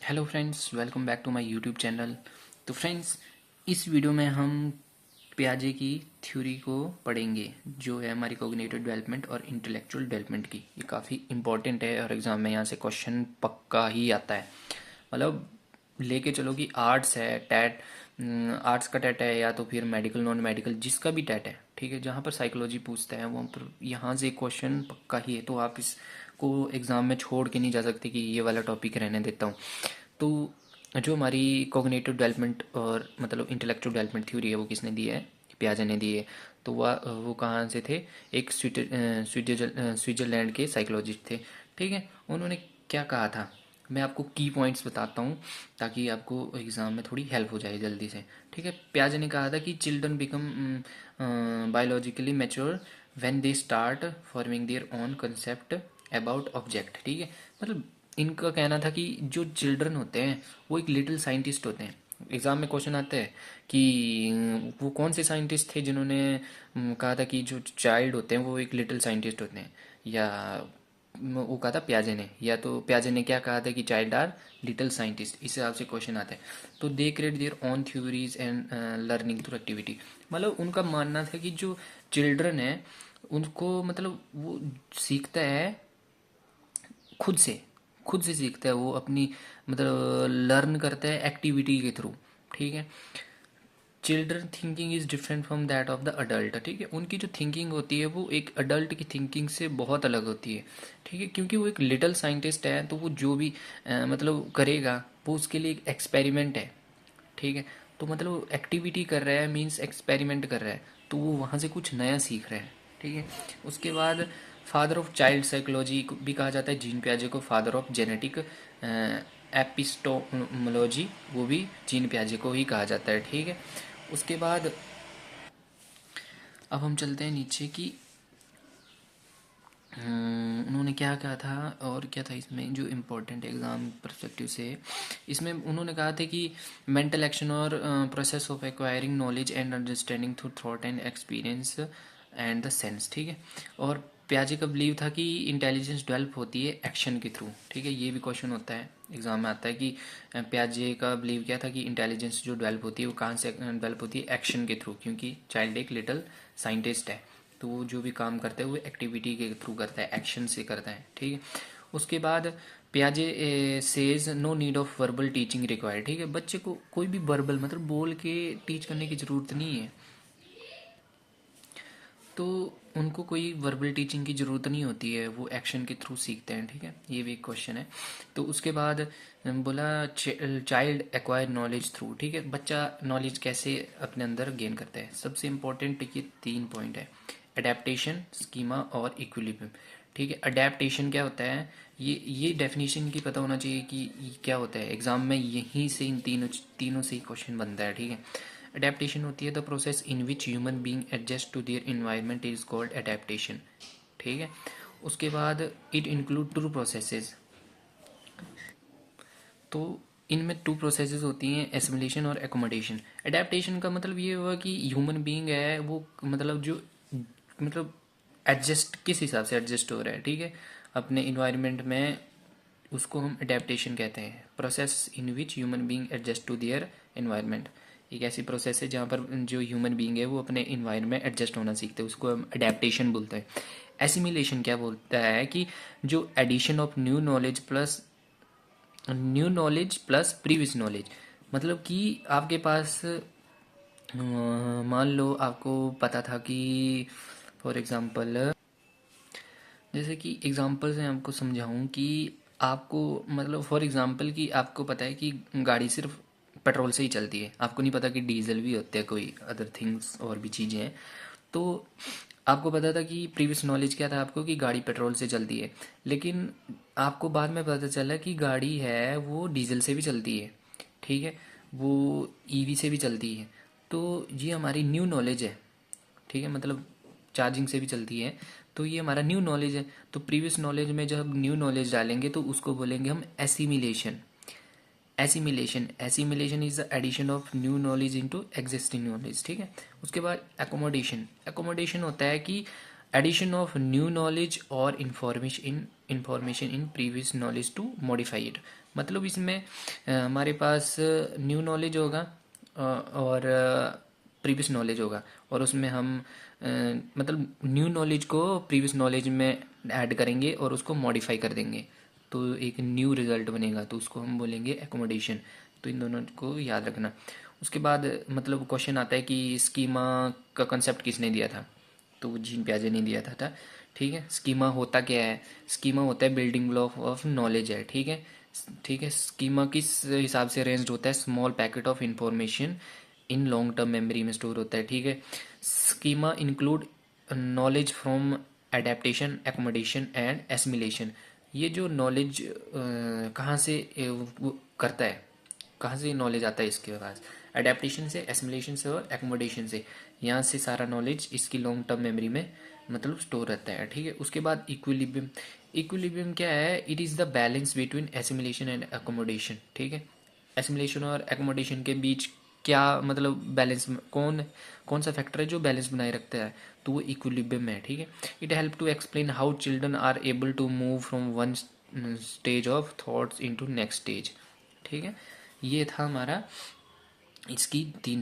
Hello friends, welcome back to my YouTube channel. तो friends, इस video में हम पियाजे की थ्योरी को पढ़ेंगे, जो है हमारी कॉग्निटिव डेवलपमेंट और इंटेलेक्चुअल डेवलपमेंट की। ये काफ़ी इंपॉर्टेंट है और एग्ज़ाम में यहाँ से क्वेश्चन पक्का ही आता है। मतलब लेके चलो कि आर्ट्स है, टैट आर्ट्स का टैट है या तो फिर मेडिकल नॉन मेडिकल जिसका भी टैट है, ठीक है, जहाँ पर साइकोलॉजी पूछता है वहाँ पर यहाँ से क्वेश्चन पक्का ही है। तो आप इसको एग्ज़ाम में छोड़ के नहीं जा सकते कि ये वाला टॉपिक रहने देता हूँ। तो जो हमारी कॉग्निटिव डेवलपमेंट और मतलब इंटेलेक्चुअल डेवलपमेंट थ्योरी है वो किसने दी है? पियाजे ने दी है। तो वो कहाँ से थे? एक स्विट्ज़रलैंड के साइकोलॉजिस्ट थे, ठीक है। उन्होंने क्या कहा था, मैं आपको की पॉइंट्स बताता हूँ ताकि आपको एग्ज़ाम में थोड़ी हेल्प हो जाए जल्दी से, ठीक है। पियाजे ने कहा था कि children become biologically mature when they start forming their own concept about object, ठीक है। मतलब इनका कहना था कि जो चिल्ड्रन होते हैं वो एक लिटिल साइंटिस्ट होते हैं। एग्ज़ाम में क्वेश्चन आते हैं कि वो कौन से साइंटिस्ट थे जिन्होंने कहा था कि जो चाइल्ड होते हैं वो एक लिटिल साइंटिस्ट होते हैं, या वो कहा था पियाजे ने, या तो पियाजे ने क्या कहा था कि चाइल्ड आर लिटिल साइंटिस्ट। इस हिसाब से क्वेश्चन आते हैं। तो they create their own theories and learning through activity. मतलब उनका मानना था कि जो चिल्ड्रन है उनको मतलब वो सीखता है खुद से, खुद से सीखता है वो अपनी मतलब लर्न करता है एक्टिविटी के थ्रू, ठीक है। Children thinking is different from that of the adult, ठीक है। उनकी जो थिंकिंग होती है वो एक अडल्ट की थिंकिंग से बहुत अलग होती है, ठीक है, क्योंकि वो एक लिटिल साइंटिस्ट है। तो वो जो भी मतलब करेगा वो उसके लिए एक एक्सपेरिमेंट है, ठीक है। तो मतलब एक्टिविटी कर रहा है मीन्स एक्सपेरिमेंट कर रहा है, तो वो वहाँ से कुछ नया सीख रहा है, ठीक है। उसके बाद फादर ऑफ चाइल्ड साइकोलॉजी भी कहा जाता है जीन पियाजे को, फादर ऑफ जेनेटिक एपिस्टोमोलॉजी वो भी जीन पियाजे को ही कहा जाता है, ठीक है। उसके बाद अब हम चलते हैं नीचे की उन्होंने क्या कहा था और क्या था इसमें जो इम्पोर्टेंट एग्ज़ाम परस्पेक्टिव से। इसमें उन्होंने कहा था कि मेंटल एक्शन और process of acquiring knowledge and understanding through thought and experience and the sense, ठीक है। और पियाजे का बिलीव था कि इंटेलिजेंस डेवलप होती है एक्शन के थ्रू, ठीक है। ये भी क्वेश्चन होता है एग्जाम में आता है कि पियाजे का बिलीव क्या था कि इंटेलिजेंस जो डेवलप होती है वो कहाँ से डेवलप होती है? एक्शन के थ्रू, क्योंकि चाइल्ड एक लिटिल साइंटिस्ट है। तो वो जो भी काम करता है वो एक्टिविटी के थ्रू करता है, एक्शन से करता है, ठीक है। उसके बाद पियाजे says no need of verbal teaching required, ठीक है। बच्चे को कोई भी वर्बल मतलब बोल के टीच करने की ज़रूरत नहीं है। तो उनको कोई वर्बल टीचिंग की ज़रूरत नहीं होती है, वो एक्शन के थ्रू सीखते हैं, ठीक है। ये भी एक क्वेश्चन है। तो उसके बाद बोला चाइल्ड एक्वायर नॉलेज थ्रू, ठीक है। बच्चा नॉलेज कैसे अपने अंदर गेन करता है? सबसे इम्पोर्टेंट ये 3 पॉइंट है, अडेप्टेशन, स्कीमा और इक्विलिब्रियम, ठीक है। अडेप्टेशन क्या होता है? ये डेफिनेशन की पता होना चाहिए कि ये क्या होता है। एग्जाम में यहीं से इन तीनों से ही क्वेश्चन बनता है, ठीक है। अडेप्टेशन होती है the process in which human being adjust to their environment is called adaptation, ठीक है। उसके बाद इट इंक्लूड टू प्रोसेसेस। तो इनमें 2 प्रोसेसेस होती हैं, एसिमिलेशन और एकोमोडेशन। अडेप्टेशन का मतलब ये हुआ कि ह्यूमन बीइंग है वो मतलब जो मतलब एडजस्ट किस हिसाब से एडजस्ट हो रहा है, ठीक है, अपने इन्वायरमेंट में, उसको हम अडेप्टेशन कहते हैं। Process in which human being adjust to their environment, एक ऐसी प्रोसेस है जहाँ पर जो ह्यूमन बीइंग है वो अपने इन्वायरमेंट में एडजस्ट होना सीखते हैं, उसको हम अडेप्टेशन बोलते हैं। एसिमिलेशन क्या बोलता है कि जो addition of new knowledge plus previous knowledge. मतलब कि आपके पास मान लो आपको पता था कि फॉर एग्ज़ाम्पल, जैसे कि एग्ज़ाम्पल से आपको समझाऊं कि आपको मतलब फॉर एग्ज़ाम्पल कि आपको पता है कि गाड़ी सिर्फ पेट्रोल से ही चलती है, आपको नहीं पता कि डीजल भी होते हैं, कोई अदर थिंग्स और भी चीज़ें हैं। तो आपको पता था कि प्रीवियस नॉलेज क्या था आपको कि गाड़ी पेट्रोल से चलती है, लेकिन आपको बाद में पता चला कि गाड़ी है वो डीजल से भी चलती है, ठीक है, वो ईवी से भी चलती है। तो ये हमारी न्यू नॉलेज है, ठीक है, मतलब चार्जिंग से भी चलती है। तो ये हमारा न्यू नॉलेज है। तो प्रीवियस नॉलेज में जब न्यू नॉलेज डालेंगे तो उसको बोलेंगे हम assimilation. Assimilation is the addition of new knowledge into existing knowledge, ठीक है। उसके बाद एकोमोडेशन। एकोमोडेशन होता है कि एडिशन ऑफ न्यू नॉलेज और information in previous knowledge to modify it. मतलब इसमें हमारे पास न्यू नॉलेज होगा और प्रीवियस नॉलेज होगा, और उसमें हम मतलब न्यू नॉलेज को प्रीवियस नॉलेज में ऐड करेंगे और उसको मॉडिफाई कर देंगे, तो एक न्यू रिजल्ट बनेगा, तो उसको हम बोलेंगे एकोमोडेशन। तो इन दोनों को याद रखना। उसके बाद मतलब क्वेश्चन आता है कि स्कीमा का कंसेप्ट किसने दिया था, तो वो जीन पियाजे ने दिया था। ठीक है, स्कीमा होता क्या है? स्कीमा होता है बिल्डिंग ब्लॉक ऑफ नॉलेज है। ठीक है, ठीक है। स्कीमा किस हिसाब से अरेंज्ड होता है? Small packet of information in long term memory में स्टोर होता है। ठीक है, schema include knowledge from adaptation, accommodation and assimilation. ये जो नॉलेज कहाँ से वो करता है, कहाँ से नॉलेज आता है इसके पास? अडेप्टेशन से, एसिमिलेशन से और एकोमोडेशन से। यहाँ से सारा नॉलेज इसकी लॉन्ग टर्म मेमोरी में मतलब स्टोर रहता है। ठीक है, उसके बाद इक्विलिब्रियम। इक्विलिब्रियम क्या है? It is the balance between assimilation and accommodation. ठीक है, एसिमिलेशन और एकोमोडेशन के बीच क्या मतलब बैलेंस, कौन कौन सा फैक्टर है जो बैलेंस बनाए रखता है? तो वो इक्विलिब्रियम है। ठीक है, it help to explain how children are able to move from one stage of thoughts into next stage. ठीक है, ये था हमारा इसकी तीन।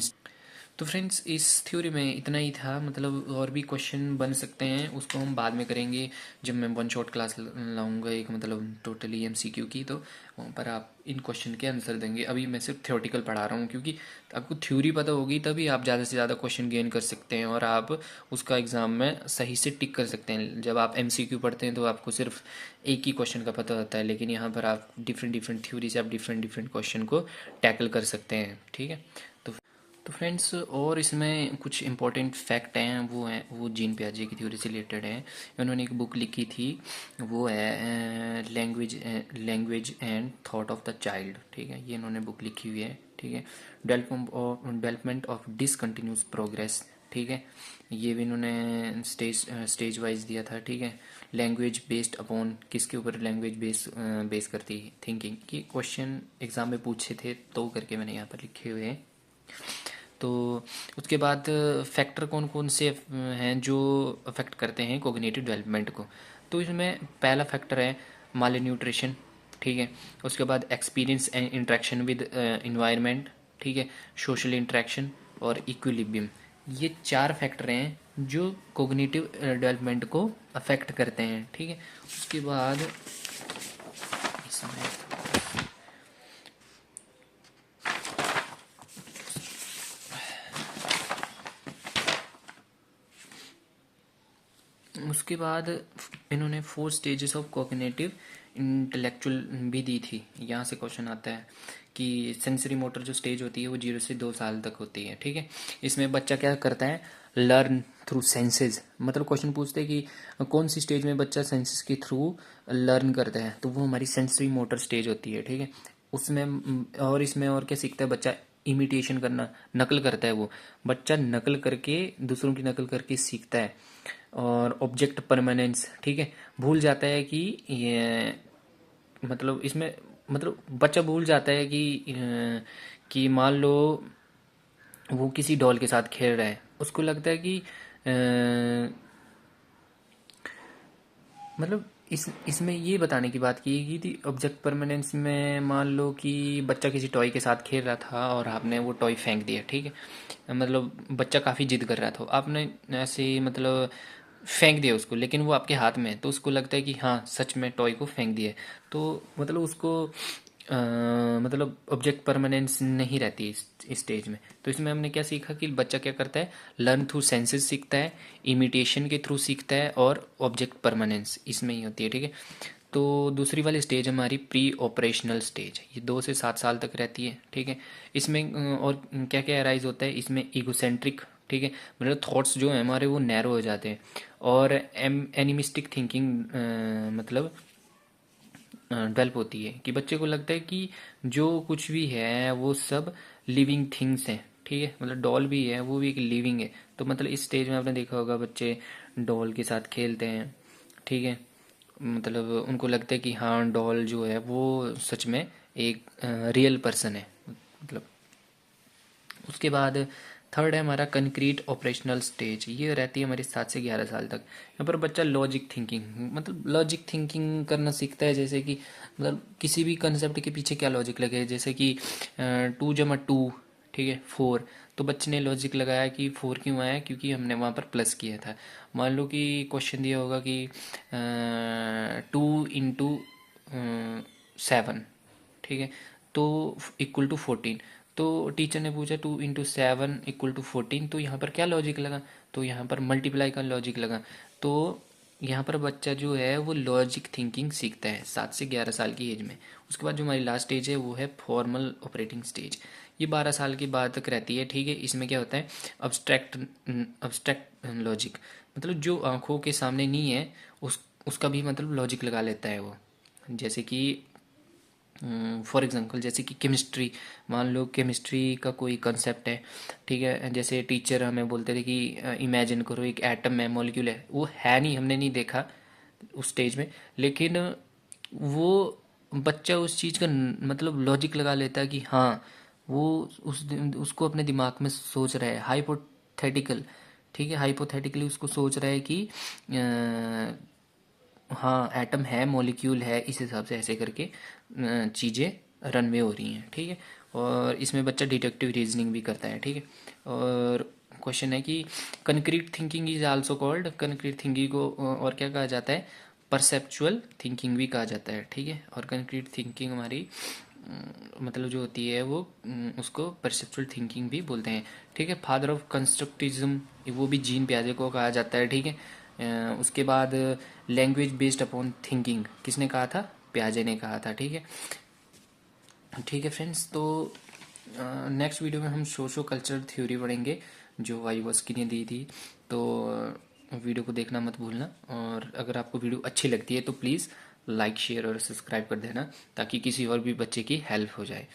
तो फ्रेंड्स इस थ्योरी में इतना ही था, मतलब और भी क्वेश्चन बन सकते हैं, उसको हम बाद में करेंगे जब मैं वन शॉट क्लास लाऊंगा एक, मतलब टोटली एमसीक्यू की, तो वहाँ पर आप इन क्वेश्चन के आंसर देंगे। अभी मैं सिर्फ थ्योरेटिकल पढ़ा रहा हूँ, क्योंकि आपको थ्योरी पता होगी तभी आप ज़्यादा से ज़्यादा क्वेश्चन गेन कर सकते हैं और आप उसका एग्ज़ाम में सही से टिक कर सकते हैं। जब आप एमसीक्यू पढ़ते हैं तो आपको सिर्फ एक ही क्वेश्चन का पता होता है, लेकिन यहाँ पर आप डिफरेंट डिफरेंट थ्योरी से आप डिफरेंट डिफरेंट क्वेश्चन को टैकल कर सकते हैं। ठीक है, तो फ्रेंड्स और इसमें कुछ इंपॉर्टेंट फैक्ट हैं, वो जीन पियाजे की थ्योरी से रिलेटेड हैं। उन्होंने एक बुक लिखी थी, वो है language and thought of the child. ठीक है, ये इन्होंने बुक लिखी हुई है। ठीक है, डेवलपमेंट ऑफ डिसकंटिन्यूस प्रोग्रेस। ठीक है, ये भी इन्होंने स्टेज वाइज दिया था। ठीक है, लैंग्वेज बेस्ड अपॉन, किसके ऊपर लैंग्वेज बेस करती थिंकिंग, ये क्वेश्चन एग्जाम में पूछे थे तो करके मैंने यहाँ पर लिखे हुए हैं। तो उसके बाद फैक्टर कौन कौन से हैं जो अफेक्ट करते हैं कोग्निटिव डेवलपमेंट को? तो इसमें पहला फैक्टर है माल न्यूट्रिशन। ठीक है, उसके बाद experience and interaction with environment. ठीक है, सोशल इंटरेक्शन और इक्विलिब्रियम। ये चार फैक्टर हैं जो कोग्निटिव डेवलपमेंट को अफेक्ट करते हैं। ठीक है, उसके बाद इसमें उसके बाद इन्होंने 4 स्टेजेस ऑफ कॉग्निटिव इंटेलेक्चुअल भी दी थी। यहाँ से क्वेश्चन आता है कि सेंसरी मोटर जो स्टेज होती है वो 0 से 2 साल तक होती है। ठीक है, इसमें बच्चा क्या करता है? Learn through senses. मतलब क्वेश्चन पूछते हैं कि कौन सी स्टेज में बच्चा सेंसेस के थ्रू लर्न करता है, तो वो हमारी सेंसरी मोटर स्टेज होती है। ठीक है, उसमें और इसमें और क्या सीखता है बच्चा? इमिटेशन करना, नकल करता है। वो बच्चा नकल करके, दूसरों की नकल करके सीखता है। और ऑब्जेक्ट परमानेंस। ठीक है, भूल जाता है कि ये मतलब इसमें मतलब बच्चा भूल जाता है कि मान लो वो किसी डॉल के साथ खेल रहा है, उसको लगता है कि मतलब इसमें ये बताने की बात की गई थी ऑब्जेक्ट परमानेंस में। मान लो कि बच्चा किसी टॉय के साथ खेल रहा था और आपने वो टॉय फेंक दिया। ठीक है, मतलब बच्चा काफ़ी जिद कर रहा था, आपने ऐसे मतलब फेंक दिया उसको, लेकिन वो आपके हाथ में है, तो उसको लगता है कि हाँ सच में टॉय को फेंक दिया है। तो मतलब उसको मतलब ऑब्जेक्ट परमानेंस नहीं रहती इस स्टेज में। तो इसमें हमने क्या सीखा कि बच्चा क्या करता है? लर्न थ्रू सेंसेस सीखता है, इमिटेशन के थ्रू सीखता है और ऑब्जेक्ट परमानेंस इसमें ही होती है। ठीक है, तो दूसरी वाली स्टेज हमारी प्री ऑपरेशनल स्टेज, ये 2 से 7 साल तक रहती है। ठीक है, इसमें और क्या क्या अराइज होता है? इसमें ईगोसेंट्रिक, ठीक है, मतलब थॉट्स जो हैं हमारे वो नैरो हो जाते हैं, और एनिमिस्टिक थिंकिंग मतलब डेवलप होती है, कि बच्चे को लगता है कि जो कुछ भी है वो सब लिविंग थिंग्स हैं। ठीक है, मतलब डॉल भी है, वो भी एक लिविंग है। तो मतलब इस स्टेज में आपने देखा होगा बच्चे डॉल के साथ खेलते हैं। ठीक है, मतलब उनको लगता है कि हाँ डॉल जो है वो सच में एक रियल पर्सन है। मतलब उसके बाद थर्ड है हमारा कंक्रीट ऑपरेशनल स्टेज, ये रहती है हमारी 7 से 11 साल तक। यहाँ पर बच्चा लॉजिक थिंकिंग, मतलब लॉजिक थिंकिंग करना सीखता है, जैसे कि मतलब किसी भी कंसेप्ट के पीछे क्या लॉजिक लगे, जैसे कि 2 × 2, ठीक है, 4। तो बच्चे ने लॉजिक लगाया कि 4 क्यों आया, क्योंकि हमने वहाँ पर प्लस किया था। मान लो कि क्वेश्चन दिया होगा कि 2 × 7, ठीक है, तो =14। तो टीचर ने पूछा 2 × 7 =14, तो यहाँ पर क्या लॉजिक लगा, तो यहाँ पर मल्टीप्लाई का लॉजिक लगा। तो यहाँ पर बच्चा जो है वो लॉजिक थिंकिंग सीखता है 7 से 11 साल की एज में। उसके बाद जो हमारी लास्ट स्टेज है वो है फॉर्मल ऑपरेटिंग स्टेज, ये 12 साल के बाद तक रहती है, ठीक है। इसमें क्या होता है, अब्स्ट्रैक्ट लॉजिक, मतलब जो आंखों के सामने नहीं है उसका भी मतलब लॉजिक लगा लेता है वो। जैसे कि फॉर एग्जांपल जैसे कि केमिस्ट्री, मान लो केमिस्ट्री का कोई कंसेप्ट है, ठीक है, जैसे टीचर हमें बोलते थे कि इमेजिन करो एक एटम है, मॉलिक्यूल है, वो है नहीं, हमने नहीं देखा उस स्टेज में, लेकिन वो बच्चा उस चीज़ का मतलब लॉजिक लगा लेता है कि हाँ वो उसको अपने दिमाग में सोच रहा है हाइपोथेटिकल, ठीक है, हाइपोथेटिकली उसको सोच रहा है कि हाँ एटम है, मॉलिक्यूल है, इस हिसाब से ऐसे करके चीज़ें रनवे हो रही हैं, ठीक है। और इसमें बच्चा डिडक्टिव रीजनिंग भी करता है, ठीक है। और क्वेश्चन है कि concrete thinking is also called, concrete thinking को और क्या कहा जाता है, परसेप्चुअल थिंकिंग भी कहा जाता है, ठीक है। और कंक्रीट थिंकिंग हमारी मतलब जो होती है वो उसको परसेप्चुअल थिंकिंग भी बोलते हैं, ठीक है। फादर ऑफ कंस्ट्रक्टिज्म, वो भी जीन पियाजे को कहा जाता है, ठीक है। उसके बाद लैंग्वेज बेस्ड अपॉन थिंकिंग किसने कहा था, पियाजे ने कहा था, ठीक है। ठीक है फ्रेंड्स, तो नेक्स्ट वीडियो में हम सोशो कल्चरल थ्योरी पढ़ेंगे जो वाइवस्की ने दी थी। तो वीडियो को देखना मत भूलना, और अगर आपको वीडियो अच्छी लगती है तो प्लीज़ लाइक शेयर और सब्सक्राइब कर देना, ताकि किसी और भी बच्चे की हेल्प हो जाए।